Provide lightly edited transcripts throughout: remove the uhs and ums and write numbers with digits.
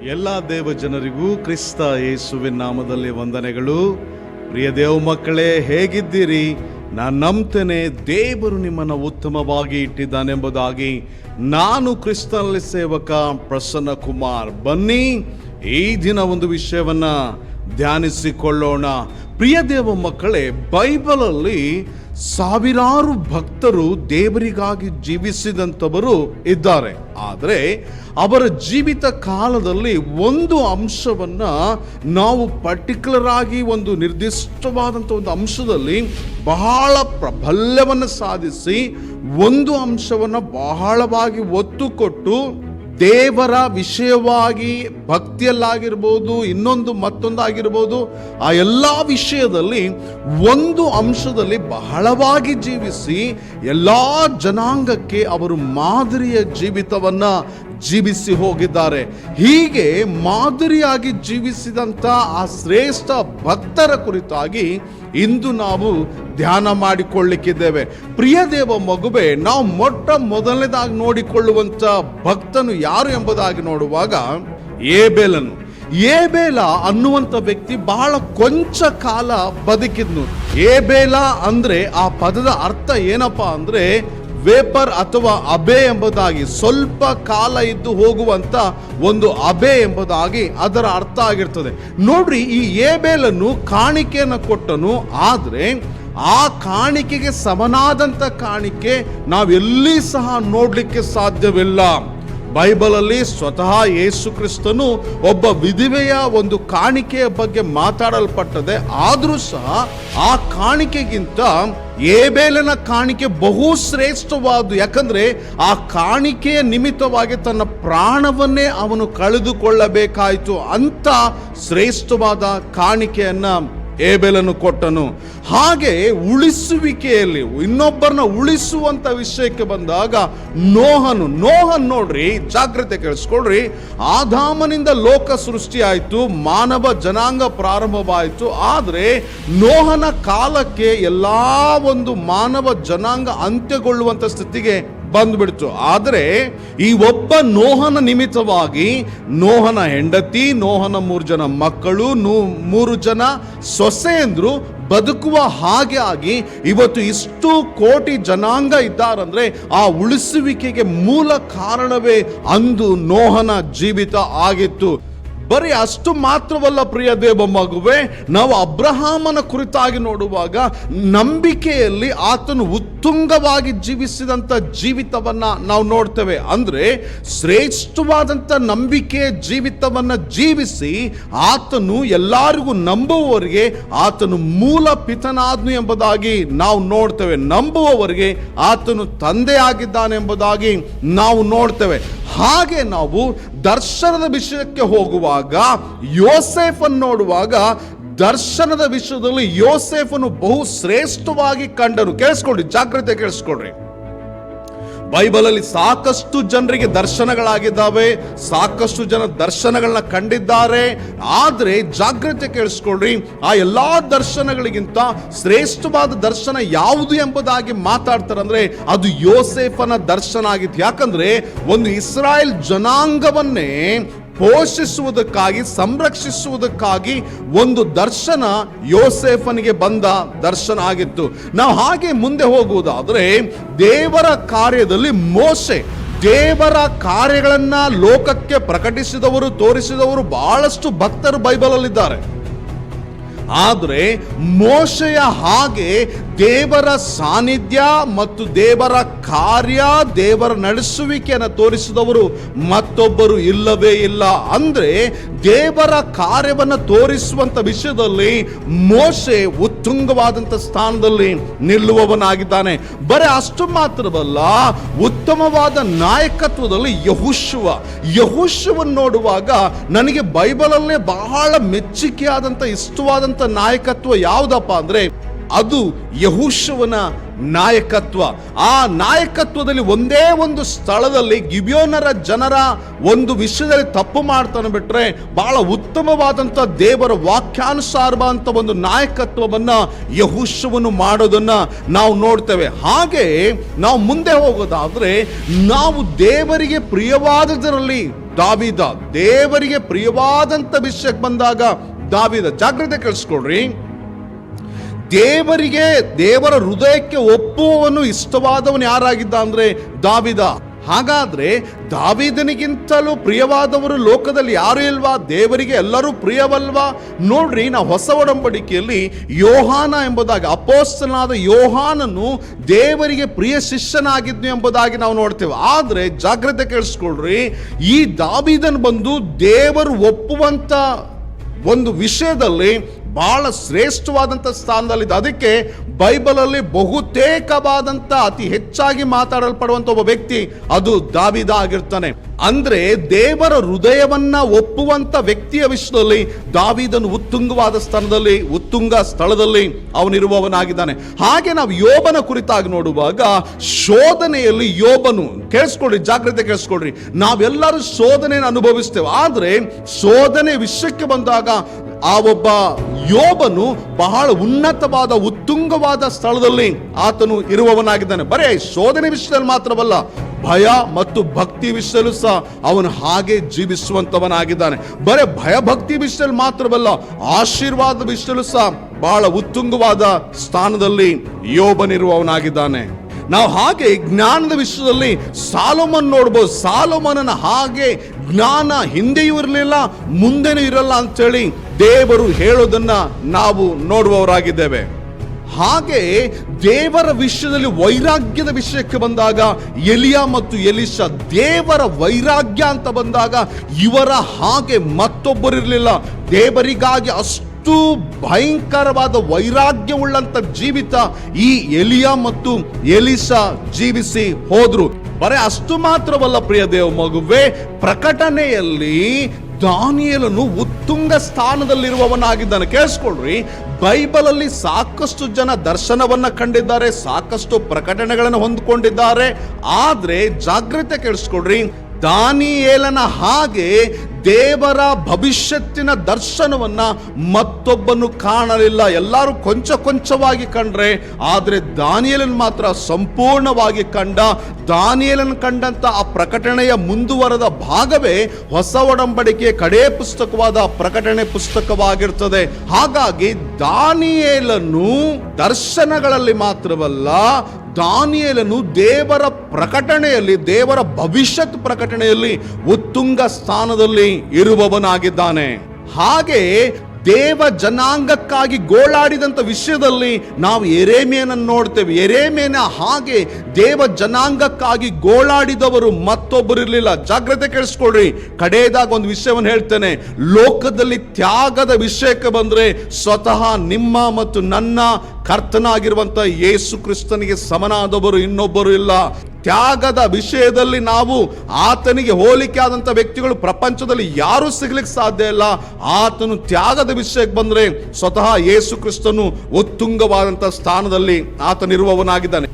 ಎಲ್ಲ ದೇವ ಜನರಿಗೂ ಕ್ರಿಸ್ತ ಯೇಸುವಿನ ನಾಮದಲ್ಲಿ ವಂದನೆಗಳು. ಪ್ರಿಯ ದೇವ ಮಕ್ಕಳೇ, ಹೇಗಿದ್ದೀರಿ? ನಾನು ನಂಬ್ತೇನೆ ದೇವರು ನಿಮ್ಮನ್ನು ಉತ್ತಮವಾಗಿ ಇಟ್ಟಿದ್ದಾನೆಂಬುದಾಗಿ. ನಾನು ಕ್ರಿಸ್ತನಲ್ಲಿ ಸೇವಕ ಪ್ರಸನ್ನ ಕುಮಾರ್. ಬನ್ನಿ ಈ ದಿನ ಒಂದು ವಿಷಯವನ್ನ ಧ್ಯಾನಿಸಿಕೊಳ್ಳೋಣ. ಪ್ರಿಯ ದೇವ ಮಕ್ಕಳೇ, ಬೈಬಲಲ್ಲಿ ಸಾವಿರಾರು ಭಕ್ತರು ದೇವರಿಗಾಗಿ ಜೀವಿಸಿದಂಥವರು ಇದ್ದಾರೆ. ಆದರೆ ಅವರ ಜೀವಿತ ಕಾಲದಲ್ಲಿ ಒಂದು ಅಂಶವನ್ನ ನಾವು ಪರ್ಟಿಕ್ಯುಲರ್ ಆಗಿ ಒಂದು ನಿರ್ದಿಷ್ಟವಾದಂಥ ಒಂದು ಅಂಶದಲ್ಲಿ ಬಹಳ ಪ್ರಾಬಲ್ಯವನ್ನು ಸಾಧಿಸಿ ಒಂದು ಅಂಶವನ್ನು ಬಹಳವಾಗಿ ಒತ್ತು ಕೊಟ್ಟು ದೇವರ ವಿಷಯವಾಗಿ ಭಕ್ತಿಯಲ್ಲಾಗಿರ್ಬೋದು, ಮತ್ತೊಂದು ಆಗಿರ್ಬೋದು, ಆ ಎಲ್ಲ ವಿಷಯದಲ್ಲಿ ಒಂದು ಅಂಶದಲ್ಲಿ ಬಹಳವಾಗಿ ಜೀವಿಸಿ ಎಲ್ಲ ಜನಾಂಗಕ್ಕೆ ಅವರು ಮಾದರಿಯ ಜೀವಿತವನ್ನ ಜೀವಿಸಿ ಹೋಗಿದ್ದಾರೆ. ಹೀಗೆ ಮಾದರಿಯಾಗಿ ಜೀವಿಸಿದಂಥ ಆ ಶ್ರೇಷ್ಠ ಭಕ್ತರ ಕುರಿತಾಗಿ ಇಂದು ನಾವು ಧ್ಯಾನ ಮಾಡಿಕೊಳ್ಳಿಕ್ಕಿದ್ದೇವೆ. ಪ್ರಿಯ ದೇವ ಮಗುವೆ, ನಾವು ಮೊದಲನೇದಾಗಿ ನೋಡಿಕೊಳ್ಳುವಂಥ ಭಕ್ತನು ಯಾರು ಎಂಬುದಾಗಿ ನೋಡುವಾಗ ಏಬೇಲ ಅನ್ನುವಂಥ ವ್ಯಕ್ತಿ ಬಹಳ ಕೊಂಚ ಕಾಲ ಬದುಕಿದ್ನು. ಏಬೇಲ ಅಂದ್ರೆ ಆ ಪದದ ಅರ್ಥ ಏನಪ್ಪಾ ಅಂದ್ರೆ ವೇಪರ್ ಅಥವಾ ಅಬೆ ಎಂಬುದಾಗಿ, ಸ್ವಲ್ಪ ಕಾಲ ಇದ್ದು ಹೋಗುವಂತ ಒಂದು ಅಬೆ ಎಂಬುದಾಗಿ ಅದರ ಅರ್ಥ ಆಗಿರ್ತದೆ. ನೋಡ್ರಿ, ಈ ಏಬೇಲನ್ನು ಕಾಣಿಕೆಯನ್ನು ಕೊಟ್ಟನು. ಆದ್ರೆ ಆ ಕಾಣಿಕೆಗೆ ಸಮನಾದಂತ ಕಾಣಿಕೆ ನಾವೆಲ್ಲಿ ಸಹ ನೋಡ್ಲಿಕ್ಕೆ ಸಾಧ್ಯವಿಲ್ಲ. ಬೈಬಲಲ್ಲಿ ಸ್ವತಃ ಯೇಸು ಕ್ರಿಸ್ತನು ಒಬ್ಬ ವಿಧವೆಯ ಒಂದು ಕಾಣಿಕೆಯ ಬಗ್ಗೆ ಮಾತಾಡಲ್ಪಟ್ಟದೆ. ಆದರೂ ಸಹ ಆ ಕಾಣಿಕೆಗಿಂತ ಏಬೇಲನ ಕಾಣಿಕೆ ಬಹು ಶ್ರೇಷ್ಠವಾದ್ದು. ಯಾಕಂದ್ರೆ ಆ ಕಾಣಿಕೆಯ ನಿಮಿತ್ತವಾಗಿ ತನ್ನ ಪ್ರಾಣವನ್ನೇ ಅವನು ಕಳೆದುಕೊಳ್ಳಬೇಕಾಯಿತು. ಅಂತ ಶ್ರೇಷ್ಠವಾದ ಕಾಣಿಕೆಯನ್ನ ಏಬೇಲನು ಕೊಟ್ಟನು. ಹಾಗೆ ಉಳಿಸುವಿಕೆಯಲ್ಲಿ ಇನ್ನೊಬ್ಬರನ್ನ ಉಳಿಸುವಂತ ವಿಷಯಕ್ಕೆ ಬಂದಾಗ ನೋಹನ್ ನೋಡ್ರಿ, ಜಾಗ್ರತೆ ಕೇಳಿಸ್ಕೊಳ್ರಿ. ಆದಾಮನಿಂದ ಲೋಕ ಸೃಷ್ಟಿ ಆಯ್ತು, ಮಾನವ ಜನಾಂಗ ಪ್ರಾರಂಭವಾಯಿತು. ಆದ್ರೆ ನೋಹನ ಕಾಲಕ್ಕೆ ಎಲ್ಲಾ ಒಂದು ಮಾನವ ಜನಾಂಗ ಅಂತ್ಯಗೊಳ್ಳುವಂತ ಸ್ಥಿತಿಗೆ ಬಂದ್ಬಿಡ್ತು. ಆದರೆ ಈ ಒಬ್ಬ ನೋಹನ ನಿಮಿತ್ತವಾಗಿ ನೋಹನ ಹೆಂಡತಿ, ನೋಹನ 3 ಜನ ಮಕ್ಕಳು, 3 ಜನ ಸೊಸೆಯಂದ್ರು ಬದುಕುವ ಹಾಗೆ ಆಗಿ ಇವತ್ತು ಇಷ್ಟು ಕೋಟಿ ಜನಾಂಗ ಇದ್ದಾರಂದ್ರೆ ಆ ಉಳಿಸುವಿಕೆಗೆ ಮೂಲ ಕಾರಣವೇ ಅಂದು ನೋಹನ ಜೀವಿತ ಆಗಿತ್ತು. ಬರೀ ಅಷ್ಟು ಮಾತ್ರವಲ್ಲ ಪ್ರಿಯ ದೇವ ಮಗುವೆ, ನಾವು ಅಬ್ರಹಾಮನ ಕುರಿತಾಗಿ ನೋಡುವಾಗ ನಂಬಿಕೆಯಲ್ಲಿ ಆತನು ಉತ್ತುಂಗವಾಗಿ ಜೀವಿಸಿದಂಥ ಜೀವಿತವನ್ನ ನಾವು ನೋಡ್ತೇವೆ. ಅಂದ್ರೆ ಶ್ರೇಷ್ಠವಾದಂಥ ನಂಬಿಕೆಯ ಜೀವಿತವನ್ನ ಜೀವಿಸಿ ಆತನು ಎಲ್ಲರಿಗೂ ನಂಬುವವರಿಗೆ ಆತನು ಮೂಲ ಪಿತನಾದ್ನು ಎಂಬುದಾಗಿ ನಾವು ನೋಡ್ತೇವೆ. ನಂಬುವವರಿಗೆ ಆತನು ತಂದೆ ಆಗಿದ್ದಾನೆ ಎಂಬುದಾಗಿ ನಾವು ನೋಡ್ತೇವೆ. ಹಾಗೆ ನಾವು ದರ್ಶನದ ವಿಷಯಕ್ಕೆ ಹೋಗುವಾಗ ಯೋಸೇಫನ್ನು ನೋಡುವಾಗ ದರ್ಶನದ ವಿಷಯದಲ್ಲಿ ಯೋಸೇಫನು ಬಹು ಶ್ರೇಷ್ಠವಾಗಿ ಕಂಡನು. ಕೇಳಿಸ್ಕೊಡ್ರಿ, ಜಾಗ್ರತೆ ಕೇಳಿಸ್ಕೊಡ್ರಿ. ಬೈಬಲಲ್ಲಿ ಸಾಕಷ್ಟು ಜನರಿಗೆ ದರ್ಶನಗಳಾಗಿದ್ದಾವೆ, ಸಾಕಷ್ಟು ಜನ ದರ್ಶನಗಳನ್ನ ಕಂಡಿದ್ದಾರೆ. ಆದ್ರೆ ಜಾಗ್ರತೆ ಕೇಳಿಸ್ಕೊಳ್ರಿ, ಆ ಎಲ್ಲಾ ದರ್ಶನಗಳಿಗಿಂತ ಶ್ರೇಷ್ಠವಾದ ದರ್ಶನ ಯಾವುದು ಎಂಬುದಾಗಿ ಮಾತಾಡ್ತಾರೆ ಅಂದ್ರೆ ಅದು ಯೋಸೇಫನ ದರ್ಶನ ಆಗಿತ್ತು. ಯಾಕಂದ್ರೆ ಒಂದು ಇಸ್ರಾಯೇಲ್ ಜನಾಂಗವನ್ನೇ ಪೋಷಿಸುವುದಕ್ಕಾಗಿ, ಸಂರಕ್ಷಿಸುವುದಕ್ಕಾಗಿ ಒಂದು ದರ್ಶನ ಯೋಸೇಫನಿಗೆ ಬಂದ ದರ್ಶನ ಆಗಿತ್ತು. ನಾವು ಹಾಗೆ ಮುಂದೆ ಹೋಗುವುದಾದ್ರೆ ದೇವರ ಕಾರ್ಯದಲ್ಲಿ ಮೋಶೆ, ದೇವರ ಕಾರ್ಯಗಳನ್ನ ಲೋಕಕ್ಕೆ ಪ್ರಕಟಿಸಿದವರು, ತೋರಿಸಿದವರು ಬಹಳಷ್ಟು ಭಕ್ತರು ಬೈಬಲಲ್ಲಿದ್ದಾರೆ. ಆದರೆ ಮೋಶೆಯ ಹಾಗೆ ದೇವರ ಸಾನ್ನಿಧ್ಯ ಮತ್ತು ದೇವರ ಕಾರ್ಯ, ದೇವರ ನಡೆಸುವಿಕೆಯನ್ನು ತೋರಿಸಿದವರು ಮತ್ತೊಬ್ಬರು ಇಲ್ಲವೇ ಇಲ್ಲ. ಅಂದ್ರೆ ದೇವರ ಕಾರ್ಯವನ್ನು ತೋರಿಸುವಂತ ವಿಷಯದಲ್ಲಿ ಮೋಶೆ ಉತ್ತುಂಗವಾದಂಥ ಸ್ಥಾನದಲ್ಲಿ ನಿಲ್ಲುವವನಾಗಿದ್ದಾನೆ. ಬರೀ ಅಷ್ಟು ಮಾತ್ರವಲ್ಲ, ಉತ್ತಮವಾದ ನಾಯಕತ್ವದಲ್ಲಿ ಯೆಹೋಶುವವನ್ನು ನೋಡುವಾಗ ನನಗೆ ಬೈಬಲಲ್ಲೇ ಬಹಳ ಮೆಚ್ಚುಗೆಯಾದಂಥ ಇಷ್ಟವಾದಂಥ ನಾಯಕತ್ವ ಯಾವುದಪ್ಪ ಅಂದ್ರೆ ಅದು ಯೆಹೋಶುವನ ನಾಯಕತ್ವ. ಆ ನಾಯಕತ್ವದಲ್ಲಿ ಒಂದೇ ಒಂದು ಸ್ಥಳದಲ್ಲಿ ಗಿಬ್ಯೋನರ ಜನರ ಒಂದು ವಿಷಯದಲ್ಲಿ ತಪ್ಪು ಮಾಡ್ತಾನೆ ಬಿಟ್ರೆ ಬಹಳ ಉತ್ತಮವಾದಂಥ ದೇವರ ವಾಕ್ಯಾನುಸಾರವಾದಂಥ ಒಂದು ನಾಯಕತ್ವವನ್ನ ಯೆಹೋಶುವನು ಮಾಡೋದನ್ನ ನಾವು ನೋಡ್ತೇವೆ. ಹಾಗೆ ನಾವು ಮುಂದೆ ಹೋಗೋದಾದ್ರೆ ನಾವು ದೇವರಿಗೆ ಪ್ರಿಯವಾದದರಲ್ಲಿ ದಾವೀದ. ದೇವರಿಗೆ ಪ್ರಿಯವಾದಂತ ವಿಷಯಕ್ಕೆ ಬಂದಾಗ ದಾವೀದ. ಜಾಗ್ರತೆ ಕೇಳಿಸ್ಕೊಳ್ರಿ, ದೇವರ ಹೃದಯಕ್ಕೆ ಒಪ್ಪುವವನು ಇಷ್ಟವಾದವನು ಯಾರಾಗಿದ್ದ ಅಂದ್ರೆ ದಾವೀದ. ಹಾಗಾದ್ರೆ ದಾವೀದನಿಗಿಂತಲೂ ಪ್ರಿಯವಾದವರು ಲೋಕದಲ್ಲಿ ಯಾರು ಇಲ್ವಾ? ದೇವರಿಗೆ ಎಲ್ಲರೂ ಪ್ರಿಯವಲ್ವಾ? ನೋಡ್ರಿ, ನಾವು ಹೊಸ ಒಡಂಬಡಿಕೆಯಲ್ಲಿ ಯೋಹಾನ ಎಂಬುದಾಗಿ, ಅಪೊಸ್ತಲನಾದ ಯೋಹಾನನು ದೇವರಿಗೆ ಪ್ರಿಯ ಶಿಷ್ಯನಾಗಿದ್ನು ಎಂಬುದಾಗಿ ನಾವು ನೋಡ್ತೇವೆ. ಆದ್ರೆ ಜಾಗ್ರತೆ ಕೇಳಿಸ್ಕೊಳ್ರಿ, ಈ ದಾವೀದನ್ ಬಂದು ದೇವರು ಒಪ್ಪುವಂತ ಒಂದು ವಿಷಯದಲ್ಲಿ ಬಹಳ ಶ್ರೇಷ್ಠವಾದಂಥ ಸ್ಥಾನದಲ್ಲಿದ್ದ. ಅದಕ್ಕೆ ಬೈಬಲಲ್ಲಿ ಬಹುತೇಕವಾದಂಥ ಅತಿ ಹೆಚ್ಚಾಗಿ ಮಾತಾಡಲ್ಪಡುವಂಥ ಒಬ್ಬ ವ್ಯಕ್ತಿ ಅದು ದಾವೀದ ಆಗಿರ್ತಾನೆ. ಅಂದ್ರೆ ದೇವರ ಹೃದಯವನ್ನ ಒಪ್ಪುವಂತ ವ್ಯಕ್ತಿಯ ವಿಷಯದಲ್ಲಿ ದಾವೀದನು ಉತ್ತುಂಗವಾದ ಸ್ಥಾನದಲ್ಲಿ, ಉತ್ತುಂಗ ಸ್ಥಳದಲ್ಲಿ ಅವನಿರುವವನಾಗಿದ್ದಾನೆ. ಹಾಗೆ ನಾವು ಯೋಬನ ಕುರಿತಾಗಿ ನೋಡುವಾಗ ಶೋಧನೆಯಲ್ಲಿ ಯೋಬನು, ಕೇಳಿಸ್ಕೊಳ್ರಿ, ಜಾಗ್ರತೆ ಕೇಳಿಸ್ಕೊಳ್ರಿ, ನಾವೆಲ್ಲರೂ ಶೋಧನೆಯನ್ನು ಅನುಭವಿಸ್ತೇವೆ. ಆದ್ರೆ ಶೋಧನೆ ವಿಷಯಕ್ಕೆ ಬಂದಾಗ ಆ ಒಬ್ಬ ಯೋಬನು ಬಹಳ ಉನ್ನತವಾದ ಉತ್ತುಂಗವಾದ ಸ್ಥಳದಲ್ಲಿ ಆತನು ಇರುವವನಾಗಿದ್ದಾನೆ. ಬರೇ ಶೋಧನೆ ವಿಷಯದಲ್ಲಿ ಮಾತ್ರವಲ್ಲ, ಭಯ ಮತ್ತು ಭಕ್ತಿ ವಿಷಯದಲ್ಲೂ ಸಹ ಅವನು ಹಾಗೆ ಜೀವಿಸುವಂತವನಾಗಿದ್ದಾನೆ. ಬರೇ ಭಯಭಕ್ತಿ ವಿಷಯದಲ್ಲಿ ಮಾತ್ರವಲ್ಲ, ಆಶೀರ್ವಾದ ವಿಷಯದಲ್ಲೂ ಸಹ ಬಹಳ ಉತ್ತುಂಗವಾದ ಸ್ಥಾನದಲ್ಲಿ ಯೋಬನಿರುವವನಾಗಿದ್ದಾನೆ. ನಾವು ಹಾಗೆ ಜ್ಞಾನದ ವಿಷಯದಲ್ಲಿ ಸಾಲೋಮನ್ ನೋಡ್ಬೋದು. ಸಾಲೋಮನನ ಹಾಗೆ ಜ್ಞಾನ ಹಿಂದೆಯೂ ಇರಲಿಲ್ಲ, ಮುಂದೆನೂ ಇರಲ್ಲ ಅಂತೇಳಿ ದೇವರು ಹೇಳೋದನ್ನ ನಾವು ನೋಡುವವರಾಗಿದ್ದೇವೆ. ಹಾಗೆ ದೇವರ ವಿಷಯದಲ್ಲಿ ವೈರಾಗ್ಯದ ವಿಷಯಕ್ಕೆ ಬಂದಾಗ ಎಲಿಯಾ ಮತ್ತು ಎಲಿಷಾ, ದೇವರ ವೈರಾಗ್ಯ ಅಂತ ಬಂದಾಗ ಇವರ ಹಾಗೆ ಮತ್ತೊಬ್ಬರಿರಲಿಲ್ಲ. ದೇವರಿಗಾಗಿ ಅಷ್ಟು ಭಯಂಕರವಾದ ವೈರಾಗ್ಯವುಳ್ಳಂತ ಜೀವಿತ ಈ ಎಲಿಯಾ ಮತ್ತು ಎಲಿಷಾ ಜೀವಿಸಿ ಹೋದ್ರು. ಬರೇ ಅಷ್ಟು ಮಾತ್ರವಲ್ಲ ಪ್ರಿಯ ದೇವ ಮಗುವೆ, ಪ್ರಕಟಣೆಯಲ್ಲಿ ದಾನಿಯೇಲನು ಉತ್ತುಂಗ ಸ್ಥಾನದಲ್ಲಿರುವವನಾಗಿದ್ದಾನೆ. ಕೇಳಿಸ್ಕೊಳ್ರಿ, ಬೈಬಲಲ್ಲಿ ಸಾಕಷ್ಟು ಜನ ದರ್ಶನವನ್ನ ಕಂಡಿದ್ದಾರೆ, ಸಾಕಷ್ಟು ಪ್ರಕಟಣೆಗಳನ್ನು ಹೊಂದಿಕೊಂಡಿದ್ದಾರೆ. ಆದ್ರೆ ಜಾಗ್ರತೆ ಕೇಳಿಸ್ಕೊಳ್ರಿ, ದಾನಿಯೇಲನ ಹಾಗೆ ದೇವರ ಭವಿಷ್ಯತ್ತಿನ ದರ್ಶನವನ್ನ ಮತ್ತೊಬ್ಬನು ಕಾಣಲಿಲ್ಲ. ಎಲ್ಲರೂ ಕೊಂಚ ಕೊಂಚವಾಗಿ ಕಂಡ್ರೆ, ಆದ್ರೆ ದಾನಿಯೇಲನ್ ಮಾತ್ರ ಸಂಪೂರ್ಣವಾಗಿ ಕಂಡ. ದಾನಿಯೇಲನ್ ಕಂಡಂತ ಆ ಪ್ರಕಟಣೆಯ ಮುಂದುವರೆದ ಭಾಗವೇ ಹೊಸ ಒಡಂಬಡಿಕೆಯ ಕಡೇ ಪುಸ್ತಕವಾದ ಪ್ರಕಟಣೆ ಪುಸ್ತಕವಾಗಿರ್ತದೆ. ಹಾಗಾಗಿ ದಾನಿಯೇಲನು ದರ್ಶನಗಳಲ್ಲಿ ಮಾತ್ರವಲ್ಲ, ದಾನಿಯೇಲನು ದೇವರ ಪ್ರಕಟಣೆಯಲ್ಲಿ, ದೇವರ ಭವಿಷ್ಯತ್ ಪ್ರಕಟಣೆಯಲ್ಲಿ ಉತ್ತುಂಗ ಸ್ಥಾನದಲ್ಲಿ ಇರುವವನಾಗಿದ್ದಾನೆ. ಹಾಗೆ ದೇವ ಜನಾಂಗಕ್ಕಾಗಿ ಗೋಳಾಡಿದಂತ ವಿಷಯದಲ್ಲಿ ನಾವು ಯೆರೆಮೀಯನನ್ನು ನೋಡ್ತೇವೆ. ಯೆರೆಮೀಯನ ಹಾಗೆ ದೇವ ಜನಾಂಗಕ್ಕಾಗಿ ಗೋಳಾಡಿದವರು ಮತ್ತೊಬ್ಬರಿರಲಿಲ್ಲ. ಜಾಗ್ರತೆ ಕೇಳಿಸ್ಕೊಳ್ರಿ, ಕಡೆಯದಾಗ ಒಂದು ವಿಷಯವನ್ನು ಹೇಳ್ತೇನೆ. ಲೋಕದಲ್ಲಿ ತ್ಯಾಗದ ವಿಷಯಕ್ಕೆ ಬಂದ್ರೆ ಸ್ವತಃ ನಿಮ್ಮ ಮತ್ತು ನನ್ನ ಕರ್ತನಾಗಿರುವಂತ ಯೇಸು ಕ್ರಿಸ್ತನಿಗೆ ಸಮನಾದವರು ಇನ್ನೊಬ್ಬರು ಇಲ್ಲ. ತ್ಯಾಗದ ವಿಷಯದಲ್ಲಿ ನಾವು ಆತನಿಗೆ ಹೋಲಿಕೆ ಆದಂತ ವ್ಯಕ್ತಿಗಳು ಪ್ರಪಂಚದಲ್ಲಿ ಯಾರು ಸಿಗ್ಲಿಕ್ಕೆ ಸಾಧ್ಯ ಇಲ್ಲ. ಆತನು ತ್ಯಾಗದ ವಿಷಯಕ್ಕೆ ಬಂದ್ರೆ ಸ್ವತಃ ಯೇಸು ಕ್ರಿಸ್ತನು ಉತ್ತುಂಗವಾದಂತ ಸ್ಥಾನದಲ್ಲಿ ಆತನಿರುವವನಾಗಿದ್ದಾನೆ.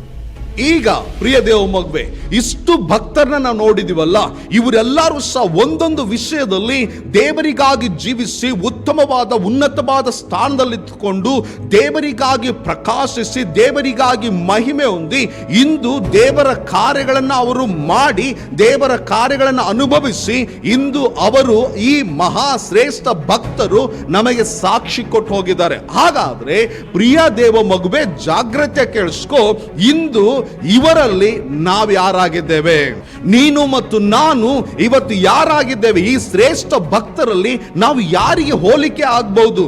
ಈಗ ಪ್ರಿಯ ದೇವ ಮಗುವೆ, ಇಷ್ಟು ಭಕ್ತರನ್ನ ನಾವು ನೋಡಿದಿವಲ್ಲ, ಇವರೆಲ್ಲರೂ ಸಹ ಒಂದೊಂದು ವಿಷಯದಲ್ಲಿ ದೇವರಿಗಾಗಿ ಜೀವಿಸಿ ಉತ್ತಮವಾದ ಉನ್ನತವಾದ ಸ್ಥಾನದಲ್ಲಿದ್ದುಕೊಂಡು ದೇವರಿಗಾಗಿ ಪ್ರಕಾಶಿಸಿ ದೇವರಿಗಾಗಿ ಮಹಿಮೆ ಹೊಂದಿ ಇಂದು ದೇವರ ಕಾರ್ಯಗಳನ್ನು ಅವರು ಮಾಡಿ ದೇವರ ಕಾರ್ಯಗಳನ್ನು ಅನುಭವಿಸಿ ಇಂದು ಅವರು ಈ ಮಹಾಶ್ರೇಷ್ಠ ಭಕ್ತರು ನಮಗೆ ಸಾಕ್ಷಿ ಕೊಟ್ಟು ಹೋಗಿದ್ದಾರೆ. ಹಾಗಾದ್ರೆ ಪ್ರಿಯ ದೇವ ಮಗುವೆ, ಜಾಗ್ರತೆ ಕೇಳಿಸ್ಕೋ, ಇಂದು ಇವರಲ್ಲಿ ನಾವು ಯಾರಾಗಿದ್ದೇವೆ? ನೀನು ಮತ್ತು ನಾನು ಇವತ್ತು ಯಾರಾಗಿದ್ದೇವೆ? ಈ ಶ್ರೇಷ್ಠ ಭಕ್ತರಲ್ಲಿ ನಾವು ಯಾರಿಗೆ ಹೋಲಿಕೆ ಆಗಬಹುದು?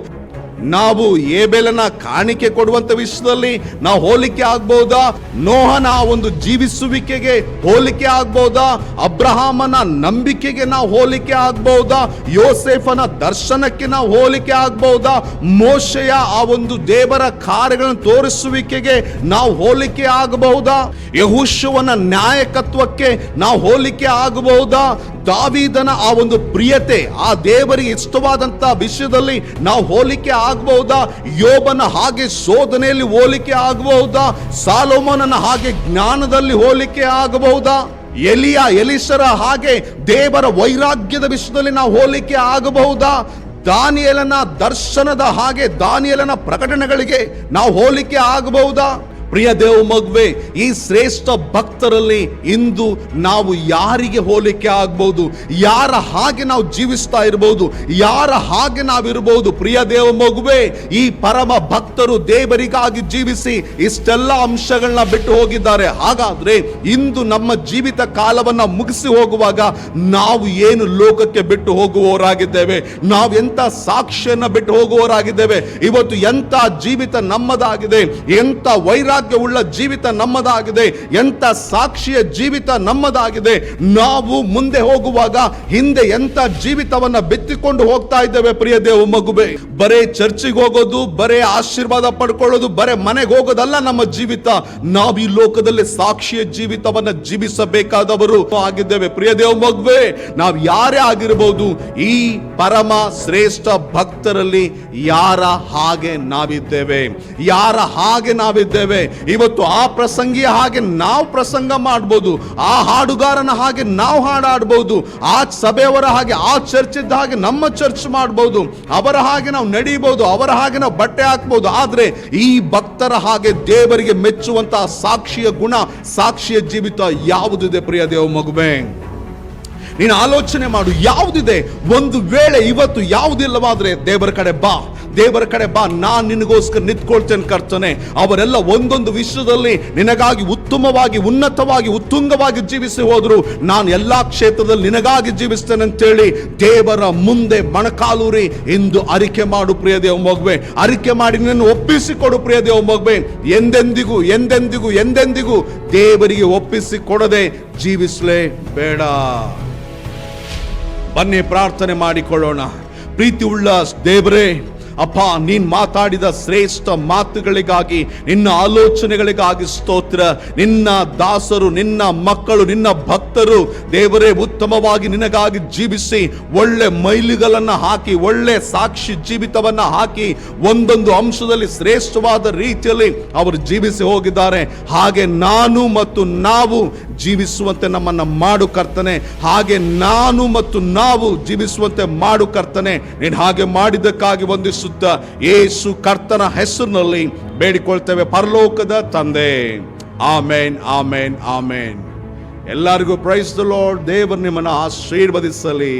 ನಾವು ಏಬೇಲನ ಕಾಣಿಕೆ ಕೊಡುವಂತ ವಿಷಯದಲ್ಲಿ ನಾವು ಹೋಲಿಕೆ ಆಗ್ಬಹುದಾ? ನೋಹನ ಒಂದು ಜೀವಿಸುವಿಕೆಗೆ ಹೋಲಿಕೆ ಆಗ್ಬಹುದಾ? ಅಬ್ರಹಾಮನ ನಂಬಿಕೆಗೆ ನಾವು ಹೋಲಿಕೆ ಆಗ್ಬಹುದಾ? ಯೋಸೇಫನ ದರ್ಶನಕ್ಕೆ ನಾವು ಹೋಲಿಕೆ ಆಗ್ಬಹುದಾ? ಮೋಶೆಯ ಆ ಒಂದು ದೇವರ ಕಾರ್ಯಗಳನ್ನು ತೋರಿಸುವಿಕೆಗೆ ನಾವು ಹೋಲಿಕೆ ಆಗಬಹುದಾ? ಯೆಹೋಶುವನ ನಾಯಕತ್ವಕ್ಕೆ ನಾವು ಹೋಲಿಕೆ ಆಗಬಹುದಾ? ದಾವೀದನ ಆ ಒಂದು ಪ್ರಿಯತೆ, ಆ ದೇವರಿಗೆ ಇಷ್ಟವಾದಂತ ವಿಷಯದಲ್ಲಿ ನಾವು ಹೋಲಿಕೆ ಆಗಬಹುದಾ? ಯೋಬನ ಹಾಗೆ ಶೋಧನೆಯಲ್ಲಿ ಹೋಲಿಕೆ ಆಗಬಹುದಾ? ಸಾಲೋಮೋನನ ಹಾಗೆ ಜ್ಞಾನದಲ್ಲಿ ಹೋಲಿಕೆ ಆಗಬಹುದಾ? ಎಲಿಯಾ ಎಲಿಷರ ಹಾಗೆ ದೇವರ ವೈರಾಗ್ಯದ ವಿಷಯದಲ್ಲಿ ನಾವು ಹೋಲಿಕೆ ಆಗಬಹುದಾ? ದಾನಿಯೇಲನ ದರ್ಶನದ ಹಾಗೆ ದಾನಿಯೇಲನ ಪ್ರಕಟಣೆಗಳಿಗೆ ನಾವು ಹೋಲಿಕೆ ಆಗಬಹುದಾ? ಪ್ರಿಯ ದೇವ ಮಗುವೆ, ಈ ಶ್ರೇಷ್ಠ ಭಕ್ತರಲ್ಲಿ ಇಂದು ನಾವು ಯಾರಿಗೆ ಹೋಲಿಕೆ ಆಗ್ಬಹುದು? ಯಾರ ಹಾಗೆ ನಾವು ಜೀವಿಸ್ತಾ ಇರಬಹುದು? ಯಾರ ಹಾಗೆ ನಾವಿರಬಹುದು? ಪ್ರಿಯ ದೇವ ಮಗುವೆ, ಈ ಪರಮ ಭಕ್ತರು ದೇವರಿಗಾಗಿ ಜೀವಿಸಿ ಇಷ್ಟೆಲ್ಲ ಅಂಶಗಳನ್ನ ಬಿಟ್ಟು ಹೋಗಿದ್ದಾರೆ. ಹಾಗಾದ್ರೆ ಇಂದು ನಮ್ಮ ಜೀವಿತ ಕಾಲವನ್ನ ಮುಗಿಸಿ ಹೋಗುವಾಗ ನಾವು ಏನು ಲೋಕಕ್ಕೆ ಬಿಟ್ಟು ಹೋಗುವವರಾಗಿದ್ದೇವೆ? ನಾವು ಎಂತ ಸಾಕ್ಷಿಯನ್ನ ಬಿಟ್ಟು ಹೋಗುವವರಾಗಿದ್ದೇವೆ? ಇವತ್ತು ಎಂತ ಜೀವಿತ ನಮ್ಮದಾಗಿದೆ, ಎಂತ ವೈರಾಗ್ಯವುಳ್ಳ ಜೀವಿತ ನಮ್ಮದಾಗಿದೆ, ಎಂತ ಸಾಕ್ಷಿಯ ಜೀವಿತ ನಮ್ಮದಾಗಿದೆ. ನಾವು ಮುಂದೆ ಹೋಗುವಾಗ ಹಿಂದೆ ಎಂತ ಜೀವಿತವನ್ನ ಬೆತ್ತಿಕೊಂಡು ಹೋಗ್ತಾ ಇದ್ದೇವೆ. ಪ್ರಿಯ ದೇವ ಮಗುವೆ, ಬರೇ ಚರ್ಚಿಗೆ ಹೋಗೋದು, ಬರೇ ಆಶೀರ್ವಾದ ಪಡ್ಕೊಳ್ಳೋದು, ಬರೇ ಮನೆಗೆ ಹೋಗೋದಲ್ಲ ನಮ್ಮ ಜೀವಿತ. ನಾವು ಈ ಲೋಕದಲ್ಲಿ ಸಾಕ್ಷಿಯ ಜೀವಿತವನ್ನ ಜೀವಿಸಬೇಕಾದವರು ಆಗಿದ್ದೇವೆ. ಪ್ರಿಯ ದೇವ ಮಗುವೆ, ನಾವು ಯಾರೇ ಆಗಿರಬಹುದು, ಈ ಪರಮ ಶ್ರೇಷ್ಠ ಭಕ್ತರಲ್ಲಿ ಯಾರ ಹಾಗೆ ನಾವಿದ್ದೇವೆ? ಯಾರ ಹಾಗೆ ನಾವಿದ್ದೇವೆ? ಇವತ್ತು ಆ ಪ್ರಸಂಗಿಯ ಹಾಗೆ ನಾವು ಪ್ರಸಂಗ ಮಾಡಬಹುದು, ಆ ಹಾಡುಗಾರನ ಹಾಗೆ ನಾವು ಹಾಡಾಡಬಹುದು, ಆ ಸಭೆಯವರ ಹಾಗೆ, ಆ ಚರ್ಚ್ ಇದ್ದ ಹಾಗೆ ನಮ್ಮ ಚರ್ಚ್ ಮಾಡಬಹುದು, ಅವರ ಹಾಗೆ ನಾವು ನಡೀಬಹುದು, ಅವರ ಹಾಗೆ ನಾವು ಬಟ್ಟೆ ಹಾಕಬಹುದು. ಆದ್ರೆ ಈ ಭಕ್ತರ ಹಾಗೆ ದೇವರಿಗೆ ಮೆಚ್ಚುವಂತಹ ಸಾಕ್ಷಿಯ ಗುಣ, ಸಾಕ್ಷಿಯ ಜೀವಿತ ಯಾವುದಿದೆ? ಪ್ರಿಯ ದೇವ ಮಗುವೆ, ನೀನು ಆಲೋಚನೆ ಮಾಡು, ಯಾವುದಿದೆ? ಒಂದು ವೇಳೆ ಇವತ್ತು ಯಾವುದಿಲ್ಲವಾದ್ರೆ ದೇವರ ಕಡೆ ಬಾ, ದೇವರ ಕಡೆ ಬಾ. ನಾನು ನಿನಗೋಸ್ಕರ ನಿಂತ್ಕೊಳ್ತೇನೆ ಕರ್ತನೆ. ಅವರೆಲ್ಲ ಒಂದೊಂದು ವಿಷಯದಲ್ಲಿ ನಿನಗಾಗಿ ಉತ್ತಮವಾಗಿ, ಉನ್ನತವಾಗಿ, ಉತ್ತುಂಗವಾಗಿ ಜೀವಿಸಿ ಹೋದ್ರು, ನಾನು ಎಲ್ಲಾ ಕ್ಷೇತ್ರದಲ್ಲಿ ನಿನಗಾಗಿ ಜೀವಿಸ್ತೇನೆ ಅಂತೇಳಿ ದೇವರ ಮುಂದೆ ಮೊಣಕಾಲೂರಿ ಇಂದು ಅರಿಕೆ ಮಾಡು ಪ್ರಿಯ ದೇವ ಮಗುವೆ. ಅರಿಕೆ ಮಾಡಿ ನಿನ್ನನ್ನು ಒಪ್ಪಿಸಿಕೊಡು ಪ್ರಿಯ ದೇವ ಮಗುವೆ. ಎಂದೆಂದಿಗೂ ಎಂದೆಂದಿಗೂ ಎಂದೆಂದಿಗೂ ದೇವರಿಗೆ ಒಪ್ಪಿಸಿಕೊಡದೆ ಜೀವಿಸಲೇ ಬೇಡ. ಬನ್ನಿ ಪ್ರಾರ್ಥನೆ ಮಾಡಿಕೊಳ್ಳೋಣ. ಪ್ರೀತಿ ಉಳ್ಳ ದೇವರೇ, ಅಪ್ಪ, ನೀನ್ ಮಾತಾಡಿದ ಶ್ರೇಷ್ಠ ಮಾತುಗಳಿಗಾಗಿ, ನಿನ್ನ ಆಲೋಚನೆಗಳಿಗಾಗಿ ಸ್ತೋತ್ರ. ನಿನ್ನ ದಾಸರು, ನಿನ್ನ ಮಕ್ಕಳು, ನಿನ್ನ ಭಕ್ತರು ದೇವರೇ ಉತ್ತಮವಾಗಿ ನಿನಗಾಗಿ ಜೀವಿಸಿ ಒಳ್ಳೆ ಮೈಲಿಗಳನ್ನ ಹಾಕಿ, ಒಳ್ಳೆ ಸಾಕ್ಷಿ ಜೀವಿತವನ್ನ ಹಾಕಿ, ಒಂದೊಂದು ಅಂಶದಲ್ಲಿ ಶ್ರೇಷ್ಠವಾದ ರೀತಿಯಲ್ಲಿ ಅವರು ಜೀವಿಸಿ ಹೋಗಿದ್ದಾರೆ. ಹಾಗೆ ನಾನು ಮತ್ತು ನಾವು ಜೀವಿಸುವಂತೆ ನಮ್ಮನ್ನ ಮಾಡು ಕರ್ತನೆ. ಹಾಗೆ ನಾನು ಮತ್ತು ನಾವು ಜೀವಿಸುವಂತೆ ಮಾಡು ಕರ್ತನೆ. ನೀನು ಹಾಗೆ ಮಾಡಿದ್ದಕ್ಕಾಗಿ ವಂದಿಸುತ್ತ ಯೇಸು ಕರ್ತನ ಹೆಸರಿನಲ್ಲಿ ಬೇಡಿಕೊಳ್ತೇವೆ ಪರಲೋಕದ ತಂದೆ. ಆಮೇನ್, ಆಮೇನ್, ಆಮೇನ್. ಎಲ್ಲರಿಗೂ ಪ್ರೈಸ್ ದ ಲಾರ್ಡ್. ದೇವರು ನಿಮ್ಮನ್ನು ಆಶೀರ್ವದಿಸಲಿ.